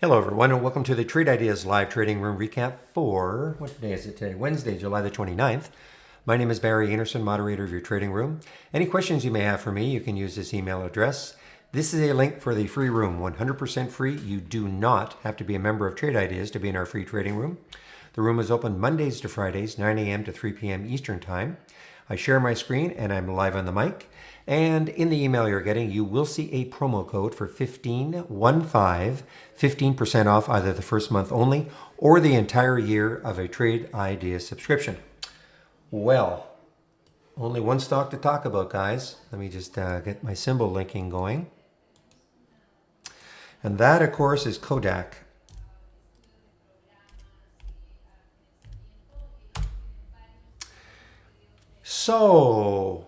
Hello everyone and welcome to the Trade Ideas Live Trading Room Recap for, what day is it today? Wednesday, July the 29th. My name is Barry Anderson, moderator of your trading room. Any questions you may have for me, you can use this email address. This is a link for the free room, 100% free. You do not have to be a member of Trade Ideas to be in our free trading room. The room is open Mondays to Fridays, 9 a.m. to 3 p.m. Eastern Time. I share my screen and I'm live on the mic. And in the email you're getting, you will see a promo code for 15% off either the first month only or the entire year of a Trade Ideas subscription. Well, only one stock to talk about, guys. Let me just get my symbol linking going. And that, of course, is KODK. So,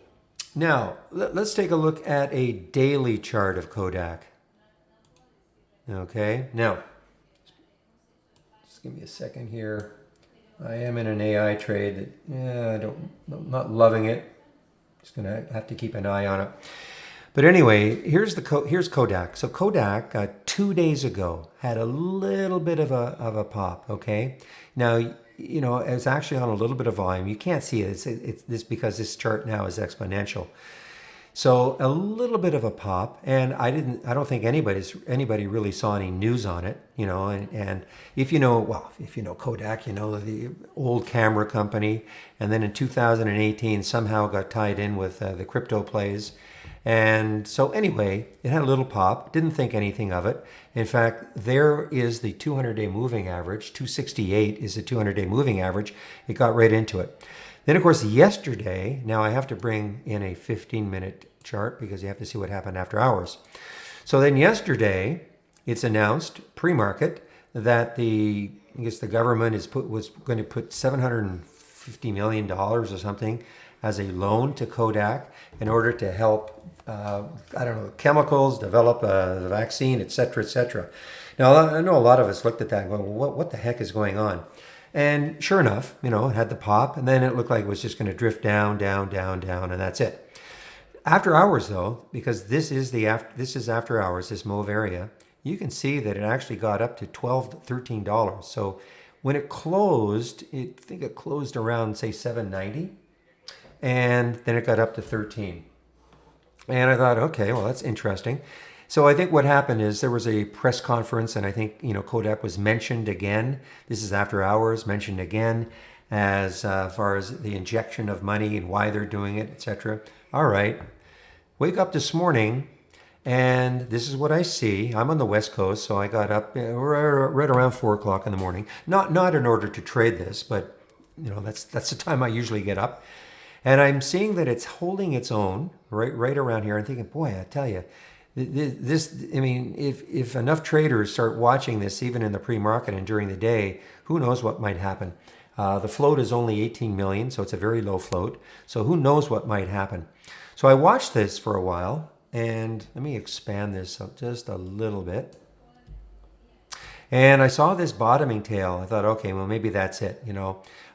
now, let's take a look at a daily chart of KODK. Okay, now, just give me a second here. I am in an AI trade that, I'm not loving it. Just gonna have to keep an eye on it. But anyway, here's KODK. So KODK 2 days ago had a little bit of a pop. Okay, now it's actually on a little bit of volume. You can't see it. It's this because this chart now is exponential. So a little bit of a pop, and I don't think anybody really saw any news on it, and if you know KODK, the old camera company, and then in 2018 somehow got tied in with the crypto plays. And so anyway, it had a little pop, didn't think anything of it. In fact, there is the 200-day moving average, 268 is the 200-day moving average. It got right into it. Then, of course, yesterday, now I have to bring in a 15-minute chart because you have to see what happened after hours. So then yesterday, it's announced pre-market that the government was going to put $750 million or something as a loan to KODK in order to help, chemicals, develop the vaccine, et cetera, et cetera. Now, I know a lot of us looked at that and go, well, what the heck is going on? And sure enough, it had the pop, and then it looked like it was just going to drift down, down, down, down, and that's it. After hours, though, because this is after hours, this mauve area, you can see that it actually got up to $12, $13. So when it closed, I think it closed around, say, $7.90, and then it got up to 13. And I thought, okay, well, that's interesting. So I think what happened is there was a press conference, and I think KODK was mentioned again. This is after hours, mentioned again as far as the injection of money and why they're doing it, etc. All right, wake up this morning, and this is what I see. I'm on the West Coast, so I got up right around 4 o'clock in the morning. Not in order to trade this, but that's the time I usually get up, and I'm seeing that it's holding its own right around here. I'm thinking, boy, I tell you. If enough traders start watching this, even in the pre-market and during the day, who knows what might happen? The float is only 18 million, so it's a very low float. So who knows what might happen? So I watched this for a while, and let me expand this up just a little bit. And I saw this bottoming tail. I thought, okay, well, maybe that's it.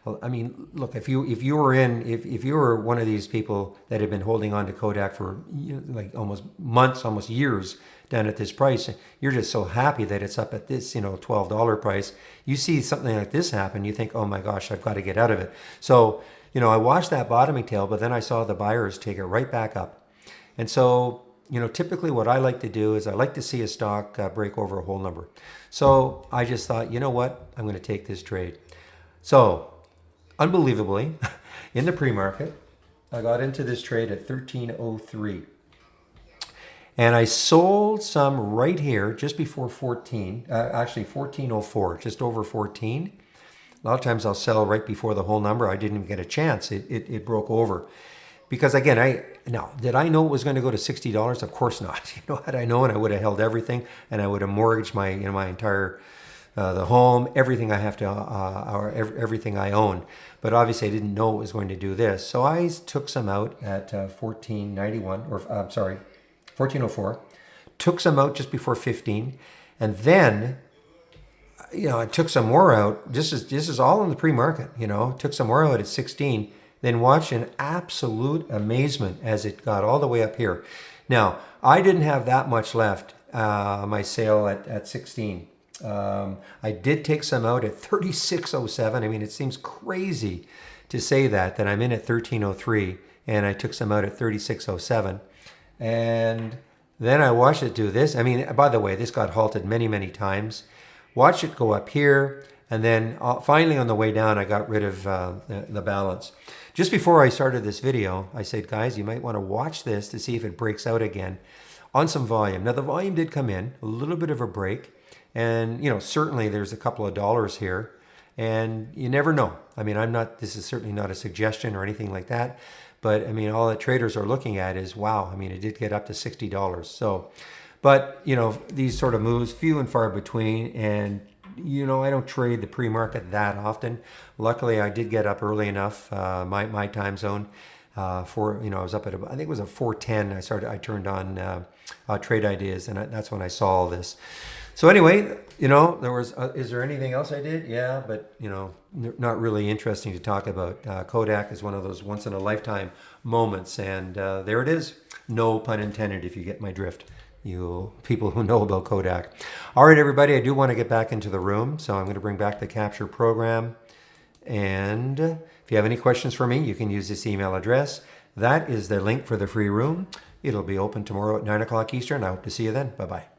Look, if you were one of these people that had been holding on to KODK for like almost months, almost years down at this price, you're just so happy that it's up at this, $12 price. You see something like this happen, you think, oh my gosh, I've got to get out of it. So, I watched that bottoming tail, but then I saw the buyers take it right back up. And so, typically what I like to do is I like to see a stock break over a whole number. So I just thought, you know what, I'm going to take this trade. So unbelievably, in the pre-market, I got into this trade at 1303. And I sold some right here just before 14, actually 1404, just over 14. A lot of times I'll sell right before the whole number. I didn't even get a chance. It broke over. Because again, did I know it was going to go to $60? Of course not. Had I known, I would have held everything, and I would have mortgaged my entire the home, everything I have to, or everything I own. But obviously, I didn't know it was going to do this, so I took some out at 1491, or I'm sorry, 1404. Took some out just before 15, and then I took some more out. This is all in the pre-market. Took some more out at 16. Then watch in absolute amazement as it got all the way up here. Now, I didn't have that much left, my sale at 16. I did take some out at 36.07. I mean, it seems crazy to say that I'm in at 13.03 and I took some out at 36.07. And then I watched it do this. I mean, by the way, this got halted many, many times. Watch it go up here. And then finally on the way down, I got rid of the balance. Just before I started this video, I said, guys, you might want to watch this to see if it breaks out again on some volume. Now, the volume did come in, a little bit of a break. And, you know, certainly there's a couple of dollars here. And you never know. I mean, this is certainly not a suggestion or anything like that. But, I mean, all that traders are looking at is, wow, I mean, it did get up to $60. So, but, you know, these sort of moves, few and far between. And, you know, I don't trade the pre-market that often. Luckily, I did get up early enough, my time zone. You know, I was up at, I think it was at 4:10. I turned on trade ideas, and that's when I saw all this. So anyway, you know, is there anything else I did? Yeah, but, you know, not really interesting to talk about. Kodak is one of those once in a lifetime moments. And there it is. No pun intended, if you get my drift, you people who know about Kodak. All right, everybody, I do want to get back into the room. So I'm going to bring back the capture program. And if you have any questions for me, you can use this email address. That is the link for the free room. It'll be open tomorrow at 9 o'clock Eastern. I hope to see you then. Bye-bye.